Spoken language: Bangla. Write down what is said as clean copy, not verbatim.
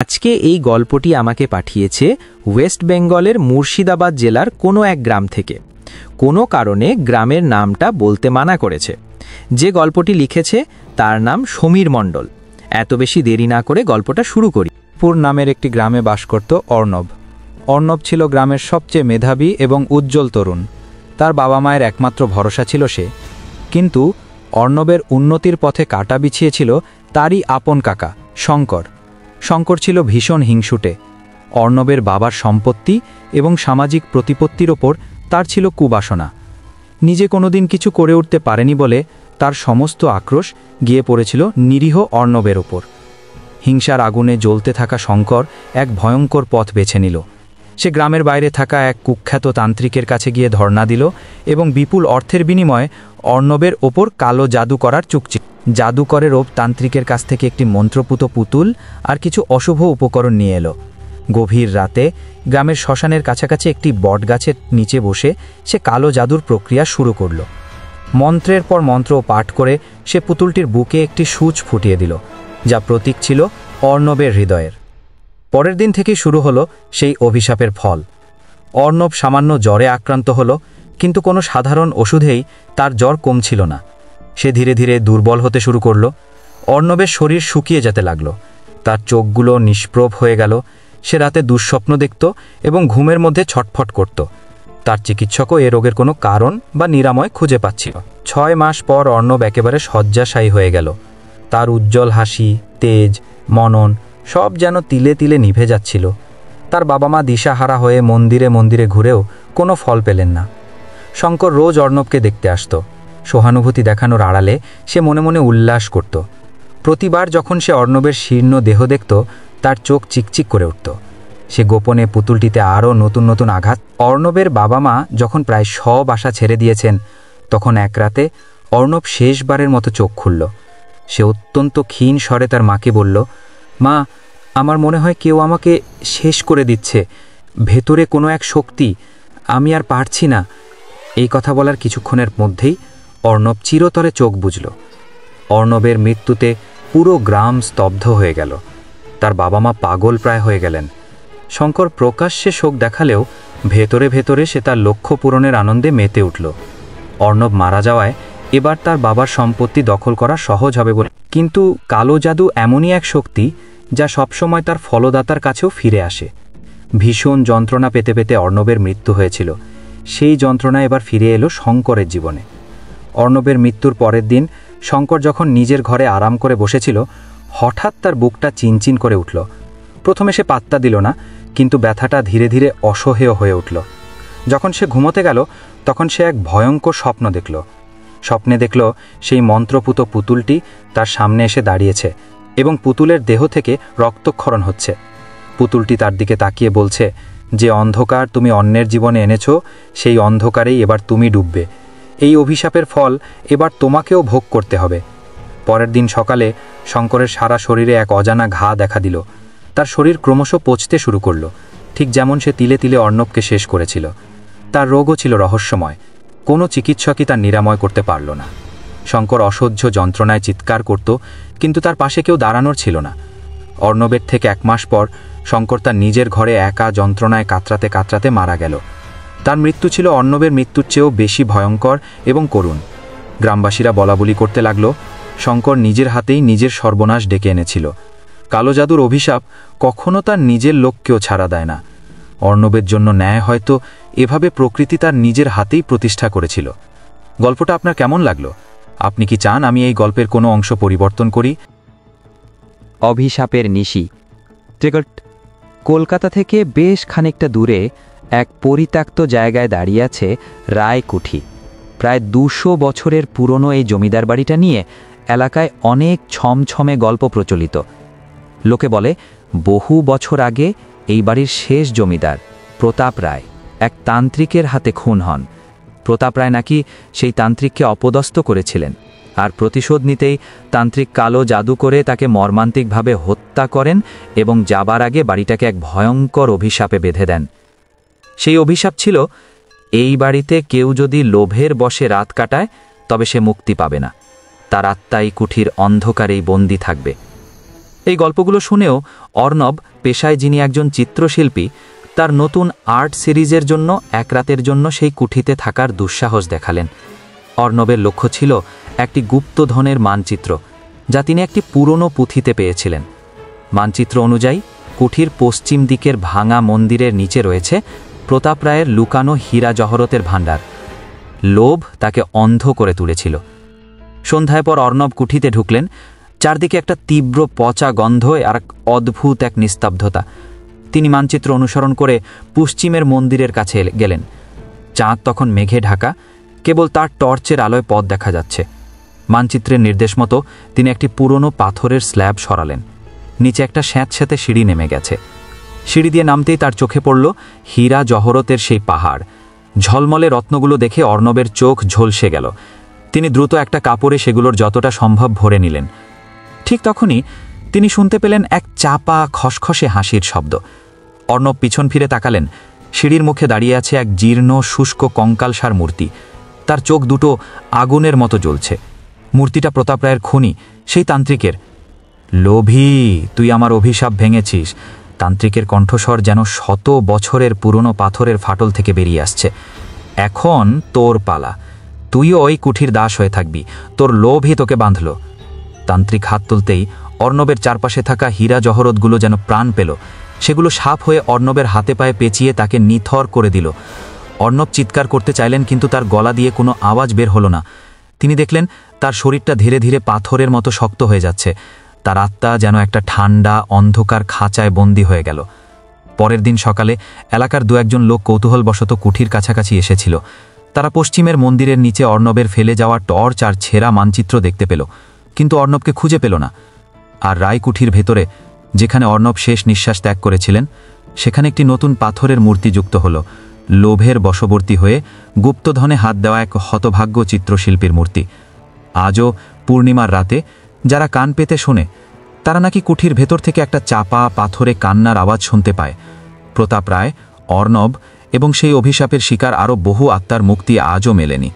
আজকে এই গল্পটি আমাকে পাঠিয়েছে ওয়েস্ট বেঙ্গলের মুর্শিদাবাদ জেলার কোনো এক গ্রাম থেকে। কোনো কারণে গ্রামের নামটা বলতে মানা করেছে। যে গল্পটি লিখেছে তার নাম সমীর মণ্ডল। এত বেশি দেরি না করে গল্পটা শুরু করি। পুর নামের একটি গ্রামে বাস করত অর্ণব। অর্ণব ছিল গ্রামের সবচেয়ে মেধাবী এবং উজ্জ্বল তরুণ। তার বাবা মায়ের একমাত্র ভরসা ছিল সে। কিন্তু অর্ণবের উন্নতির পথে কাঁটা বিছিয়েছিল তারই আপন কাকা শঙ্কর। শঙ্কর ছিল ভীষণ হিংসুটে। অর্ণবের বাবার সম্পত্তি এবং সামাজিক প্রতিপত্তির ওপর তার ছিল কুবাসনা। নিজে কোনোদিন কিছু করে উঠতে পারেনি বলে তার সমস্ত আক্রোশ গিয়ে পড়েছিল নিরীহ অর্ণবের ওপর। হিংসার আগুনে জ্বলতে থাকা শঙ্কর এক ভয়ঙ্কর পথ বেছে নিল। সে গ্রামের বাইরে থাকা এক কুখ্যাত তান্ত্রিকের কাছে গিয়ে ধর্ণা দিল এবং বিপুল অর্থের বিনিময়ে অর্ণবের ওপর কালো জাদু করার চুক্তি। জাদুকরের তান্ত্রিকের কাছ থেকে একটি মন্ত্রপুত পুতুল আর কিছু অশুভ উপকরণ নিয়ে এলো। গভীর রাতে গ্রামের শ্মশানের কাছাকাছি একটি বটগাছের নিচে বসে সে কালো জাদুর প্রক্রিয়া শুরু করল। মন্ত্রের পর মন্ত্র পাঠ করে সে পুতুলটির বুকে একটি সূচ ফুটিয়ে দিল, যা প্রতীক ছিল অর্ণবের হৃদয়ের। পরের দিন থেকেই শুরু হলো সেই অভিশাপের ফল। অর্ণব সামান্য জ্বরে আক্রান্ত হলো, কিন্তু কোনো সাধারণ ওষুধেই তার জ্বর কমছিল না। সে ধীরে ধীরে দুর্বল হতে শুরু করল। অর্ণবের শরীর শুকিয়ে যেতে লাগল। তার চোখগুলো নিষ্প্রভ হয়ে গেল। সে রাতে দুঃস্বপ্ন দেখত এবং ঘুমের মধ্যে ছটফট করত। তার চিকিৎসকও এ রোগের কোনো কারণ বা নিরাময় খুঁজে পাচ্ছিল। 6 মাস পর অর্ণব একেবারে শয্যাশায়ী হয়ে গেল। তার উজ্জ্বল হাসি, তেজ, মনন সব যেন তিলে তিলে নিভে যাচ্ছিল। তার বাবা মা দিশাহারা হয়ে মন্দিরে মন্দিরে ঘুরেও কোনো ফল পেলেন না। শঙ্কর রোজ অর্ণবকে দেখতে আসত। সহানুভূতি দেখানোর আড়ালে সে মনে মনে উল্লাস করত। প্রতিবার যখন সে অর্ণবের শীর্ণ দেহ দেখত, তার চোখ চিকচিক করে উঠত। সে গোপনে পুতুলটিতে আরও নতুন নতুন আঘাত। অর্ণবের বাবা মা যখন প্রায় সব আশা ছেড়ে দিয়েছেন, তখন এক রাতে অর্ণব শেষবারের মতো চোখ খুলল। সে অত্যন্ত ক্ষীণ স্বরে তার মাকে বলল, মা, আমার মনে হয় কেউ আমাকে শেষ করে দিচ্ছে। ভেতরে কোনো এক শক্তি, আমি আর পারছি না। এই কথা বলার কিছুক্ষণের মধ্যেই অর্ণব চিরতরে চোখ বুজল। অর্ণবের মৃত্যুতে পুরো গ্রাম স্তব্ধ হয়ে গেল। তার বাবা মা পাগল প্রায় হয়ে গেলেন। শঙ্কর প্রকাশ্যে শোক দেখালেও ভেতরে ভেতরে সে তার লক্ষ্য পূরণের আনন্দে মেতে উঠল। অর্ণব মারা যাওয়ায় এবার তার বাবার সম্পত্তি দখল করা সহজ হবে বলে। কিন্তু কালো জাদু এমনই এক শক্তি যা সবসময় তার ফলদাতার কাছেও ফিরে আসে। ভীষণ যন্ত্রণা পেতে পেতে অর্ণবের মৃত্যু হয়েছিল। সেই যন্ত্রণা এবার ফিরে এলো শঙ্করের জীবনে। অর্ণবের মৃত্যুর পরের দিন শঙ্কর যখন নিজের ঘরে আরাম করে বসেছিল, হঠাৎ তার বুকটা চিনচিন করে উঠল। প্রথমে সে পাত্তা দিল না, কিন্তু ব্যথাটা ধীরে ধীরে অসহ্য হয়ে উঠল। যখন সে ঘুমোতে গেল, তখন সে এক ভয়ঙ্কর স্বপ্ন দেখল। স্বপ্নে দেখল সেই মন্ত্রপুত পুতুলটি তার সামনে এসে দাঁড়িয়েছে এবং পুতুলের দেহ থেকে রক্তক্ষরণ হচ্ছে। পুতুলটি তার দিকে তাকিয়ে বলছে, যে অন্ধকার তুমি অন্যের জীবনে এনেছো, সেই অন্ধকারেই এবার তুমি ডুববে। এই অভিশাপের ফল এবার তোমাকেও ভোগ করতে হবে। পরের দিন সকালে শঙ্করের সারা শরীরে এক অজানা ঘা দেখা দিল। তার শরীর ক্রমশ পচতে শুরু করল, ঠিক যেমন সে তিলে তিলে অর্ণবকে শেষ করেছিল। তার রোগও ছিল রহস্যময়। কোনো চিকিৎসকই তার নিরাময় করতে পারল না। শঙ্কর অসহ্য যন্ত্রণায় চিৎকার করত, কিন্তু তার পাশে কেউ দাঁড়ানোর ছিল না। অর্ণবের থেকে 1 মাস পর শঙ্কর তার নিজের ঘরে একা যন্ত্রণায় কাতরাতে কাতরাতে মারা গেল। তার মৃত্যু ছিল অর্ণবের মৃত্যুর চেয়েও বেশি ভয়ঙ্কর এবং করুণ। গ্রামবাসীরা বলাবলি করতে লাগল, শঙ্কর নিজের হাতেই নিজের সর্বনাশ ডেকে এনেছিল। কালো জাদুর অভিশাপ কখনো তার নিজের লোককেও ছাড়া দেয় না। অর্ণবের জন্য ন্যায় হয়তো এভাবে প্রকৃতি তার নিজের হাতেই প্রতিষ্ঠা করেছিল। গল্পটা আপনার কেমন লাগলো? আপনি কি চান আমি এই গল্পের কোনো অংশ পরিবর্তন করি? অভিশাপের নিশি। কলকাতা থেকে বেশ খানিকটা দূরে এক পরিত্যক্ত জায়গায় দাঁড়িয়ে আছে রায়কুঠি। প্রায় 200 বছরের পুরনো এই জমিদার বাড়িটা নিয়ে এলাকায় অনেক ছমছমে গল্প প্রচলিত। লোকে বলে, বহু বছর আগে এই বাড়ির শেষ জমিদার প্রতাপ রায় এক তান্ত্রিকের হাতে খুন হন। প্রতাপ রায় নাকি সেই তান্ত্রিককে অপদস্থ করেছিলেন, আর প্রতিশোধ নিতেই তান্ত্রিক কালো জাদু করে তাকে মর্মান্তিকভাবে হত্যা করেন এবং যাবার আগে বাড়িটাকে এক ভয়ঙ্কর অভিশাপে বেঁধে দেন। সেই অভিশাপ ছিল, এই বাড়িতে কেউ যদি লোভের বশে রাত কাটায়, তবে সে মুক্তি পাবে না। তার আত্মাই কুঠির অন্ধকারেই বন্দী থাকবে। এই গল্পগুলো শুনেও অর্ণব, পেশায় যিনি একজন চিত্রশিল্পী, তার নতুন আর্ট সিরিজের জন্য এক রাতের জন্য সেই কুঠিতে থাকার দুঃসাহস দেখালেন। অর্ণবের লক্ষ্য ছিল একটি গুপ্তধনের মানচিত্র, যা তিনি একটি পুরনো পুঁথিতে পেয়েছিলেন। মানচিত্র অনুযায়ী কুঠির পশ্চিম দিকের ভাঙা মন্দিরের নিচে রয়েছে প্রতাপ রায়ের লুকানো হীরা জহরতের ভাণ্ডার। লোভ তাকে অন্ধ করে তুলেছিল। সন্ধ্যায় পর অর্ণব কুঠিতে ঢুকলেন। চারদিকে একটা তীব্র পচা গন্ধ আর অদ্ভুত এক নিস্তব্ধতা। তিনি মানচিত্র অনুসরণ করে পশ্চিমের মন্দিরের কাছে গেলেন। চাঁদ তখন মেঘে ঢাকা, কেবল তার টর্চের আলোয় পথ দেখা যাচ্ছে। মানচিত্রের নির্দেশ মতো তিনি একটি পুরনো পাথরের স্ল্যাব সরালেন। নিচে একটা স্যাঁতস্যাঁতে সিঁড়ি নেমে গেছে। সিঁড়ি দিয়ে নামতেই তার চোখে পড়ল হীরা জহরতের সেই পাহাড়। ঝলমলে রত্নগুলো দেখে অর্ণবের চোখ ঝলসে গেল। তিনি দ্রুত একটা কাপড়ে সেগুলোর যতটা সম্ভব ভরে নিলেন। ঠিক তখনই তিনি শুনতে পেলেন এক চাপা খসখসে হাসির শব্দ। অর্ণব পিছন ফিরে তাকালেন। সিঁড়ির মুখে দাঁড়িয়ে আছে এক জীর্ণ শুষ্ক কঙ্কালসার মূর্তি। তার চোখ দুটো আগুনের মতো জ্বলছে। মূর্তিটা প্রতাপ রায়ের খুনি, সেই তান্ত্রিকের। লোভী, তুই আমার অভিশাপ ভেঙেছিস। তান্ত্রিকের কণ্ঠস্বর যেন শত বছরের পুরনো পাথরের ফাটল থেকে বেরিয়ে আসছে। এখন তোর পালা, তুইও ওই কুঠির দাস হয়ে থাকবি। তোর লোভই তোকে বাঁধল। তান্ত্রিক হাত তুলতেই অর্ণবের চারপাশে থাকা হীরা জহরতগুলো যেন প্রাণ পেল। সেগুলো সাপ হয়ে অর্ণবের হাতে পায়ে পেঁচিয়ে তাকে নিথর করে দিল। অর্ণব চিৎকার করতে চাইলেন, কিন্তু তার গলা দিয়ে কোনো আওয়াজ বের হলো না। তিনি দেখলেন তার শরীরটা ধীরে ধীরে পাথরের মতো শক্ত হয়ে যাচ্ছে। তার আত্মা যেন একটা ঠান্ডা অন্ধকার খাঁচায় বন্দী হয়ে গেল। পরের দিন সকালে এলাকার দু একজন লোক কৌতূহলবশত কুঠির কাছাকাছি এসেছিল। তারা পশ্চিমের মন্দিরের নিচে অর্ণবের ফেলে যাওয়া টর্চ আর ছেঁড়া মানচিত্র দেখতে পেল, কিন্তু অর্ণবকে খুঁজে পেল না। আর রায়কুঠির ভেতরে, যেখানে অর্ণব শেষ নিঃশ্বাস ত্যাগ করেছিলেন, সেখানে একটি নতুন পাথরের মূর্তি যুক্ত হল। লোভের বশবর্তী হয়ে গুপ্তধনে হাত দেওয়া এক হতভাগ্য চিত্রশিল্পীর মূর্তি। আজও পূর্ণিমার রাতে যারা কান পেতে শোনে, তারা নাকি কুঠির ভেতর থেকে একটা চাপা পাথরে কান্নার আওয়াজ শুনতে পায়। প্রতাপ রায়, অর্ণব এবং সেই অভিশাপের শিকার আরও বহু আত্মার মুক্তি আজও মেলেনি।